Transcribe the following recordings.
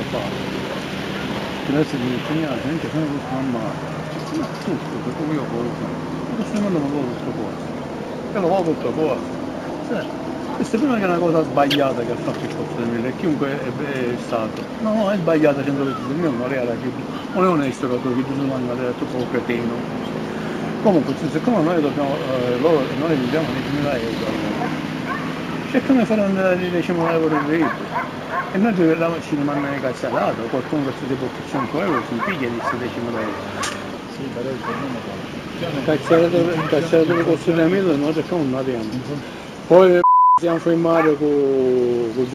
fatto. Adesso ti insegnare, anche se non lo fanno male. Ma tutto, come io cosa. Questo mi mandano tutto cosa. E lo va tutto cosa. Questa prima che è una cosa sbagliata che ha fatto il posto di me, chiunque è stato. No, è sbagliata 120, il mio non era più. Non è onesto che tu è troppo cretino. Comunque, siccome noi dobbiamo, noi viviamo 10.000 euro, cercano di fare andare a 10.000 euro in reddito. E noi ci rimane cazzarato, qualcuno che si porta 100 euro si piglia di questi 10.000 euro. Sì, però il giorno Cazzarato di costruire non cerchiamo un attimo. Poi siamo fermati con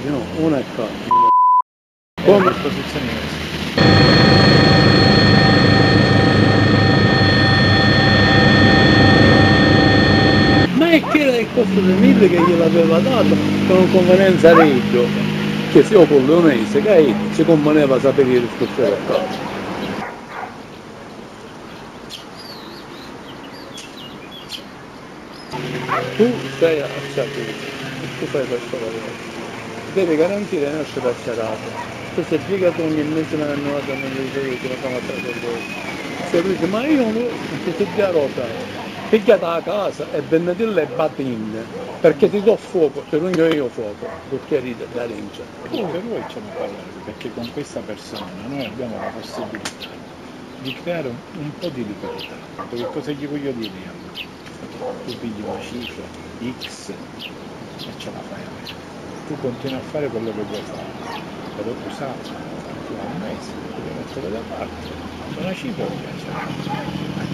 no, uno è qua. come posizione Ma è che era il costo del 1000 che gliel'aveva dato con convenienza reggio, che se io con l'onese che ci conveneva sapere che riscossione qua. Tu stai a tu fai questo lavoro, devi garantire le nostre carcerate. Tu sei piegato ogni mese nella nuova che la fanno se lui dice ma io non ti sei già rosa, pigliata a casa e vendetela e battine, perché ti do fuoco, se non io fuoco, bicchieri da rincia. per voi ce ne parlare, perché con questa persona noi abbiamo la possibilità di creare un po' di libertà. Perché cosa gli voglio dire io? Tu pigli una cifra X e ce la fai a me. Tu continui a fare quello che vuoi fare, però tu sai, tu hai un mese, devi mettere da parte una cifra che piace.